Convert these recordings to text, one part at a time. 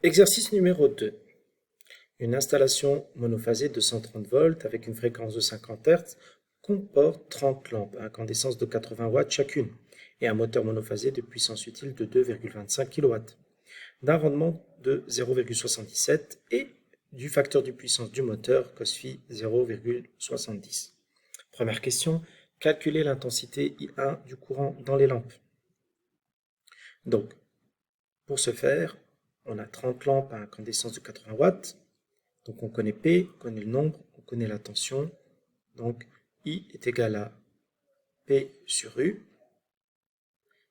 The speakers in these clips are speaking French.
Exercice numéro 2. Une installation monophasée de 130 volts avec une fréquence de 50 Hz comporte 30 lampes à incandescence de 80 watts chacune et un moteur monophasé de puissance utile de 2,25 kW, d'un rendement de 0,77 et du facteur de puissance du moteur cos-phi 0,70. Première question, calculer l'intensité I1 du courant dans les lampes. Donc, pour ce faire, on a 30 lampes à incandescence de 80 watts. Donc on connaît P, on connaît le nombre, on connaît la tension. Donc I est égal à P sur U,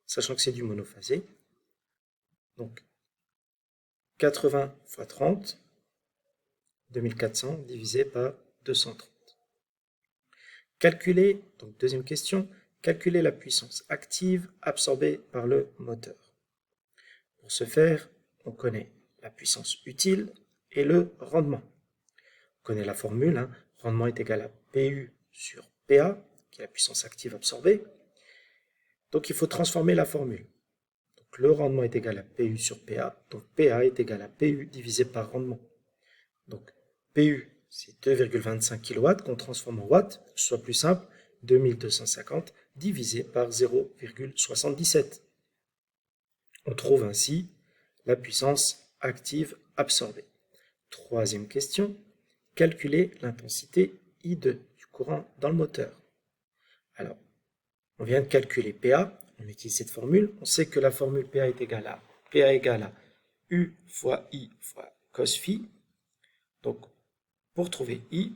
sachant que c'est du monophasé. Donc 80 fois 30, 2400 divisé par 230. Calculer, donc deuxième question, calculer la puissance active absorbée par le moteur. Pour ce faire, on connaît la puissance utile et le rendement. On connaît la formule, rendement est égal à PU sur PA, qui est la puissance active absorbée. Donc il faut transformer la formule. Donc le rendement est égal à PU sur PA, donc PA est égal à PU divisé par rendement. Donc PU, c'est 2,25 kW qu'on transforme en watts, pour que ce soit plus simple, 2250 divisé par 0,77. On trouve ainsi la puissance active absorbée. Troisième question, calculer l'intensité I2 du courant dans le moteur. Alors, on vient de calculer PA, on utilise cette formule, on sait que la formule PA égale à U fois I fois cos phi. Donc, pour trouver I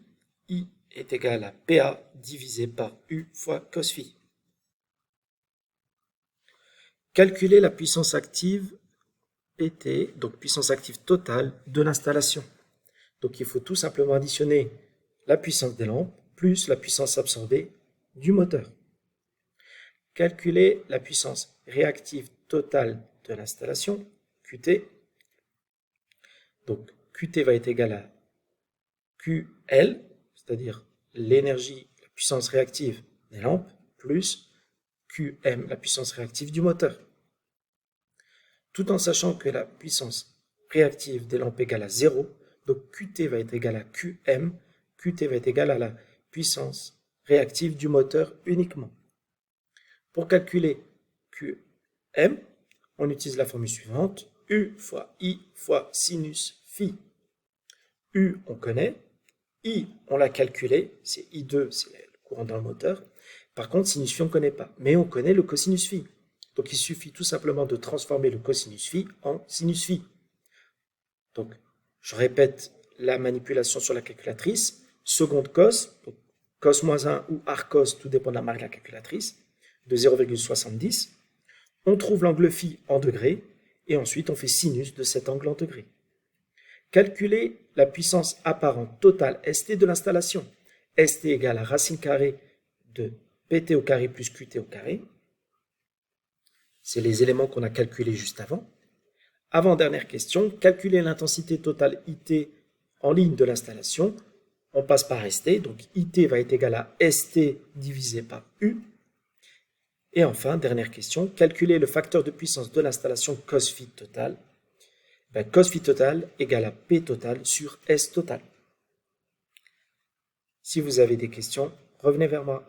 est égal à PA divisé par U fois cos phi. Calculer la puissance active PT, donc puissance active totale de l'installation. Donc il faut tout simplement additionner la puissance des lampes plus la puissance absorbée du moteur. Calculer la puissance réactive totale de l'installation, QT. Donc QT va être égal à QL, c'est-à-dire l'énergie, la puissance réactive des lampes, plus QM, la puissance réactive du moteur. Tout en sachant que la puissance réactive des lampes est égale à 0, donc QT va être égal à QM, QT va être égal à la puissance réactive du moteur uniquement. Pour calculer QM, on utilise la formule suivante, U fois I fois sinus phi. U, on connaît, I, on l'a calculé, c'est I2, c'est le courant dans le moteur. Par contre, sinus phi, on ne connaît pas, mais on connaît le cosinus phi. Donc il suffit tout simplement de transformer le cosinus phi en sinus phi. Donc je répète la manipulation sur la calculatrice. Seconde cos, donc cos moins 1 ou arcos, tout dépend de la marque de la calculatrice, de 0,70. On trouve l'angle phi en degrés et ensuite on fait sinus de cet angle en degrés. Calculer la puissance apparente totale ST de l'installation. ST égale à racine carrée de PT au carré plus QT au carré. C'est les éléments qu'on a calculés juste avant. Avant-dernière question, calculer l'intensité totale IT en ligne de l'installation. On passe par ST, donc IT va être égal à ST divisé par U. Et enfin, dernière question, calculer le facteur de puissance de l'installation cos phi total. Cos phi total égale à P total sur S total. Si vous avez des questions, revenez vers moi.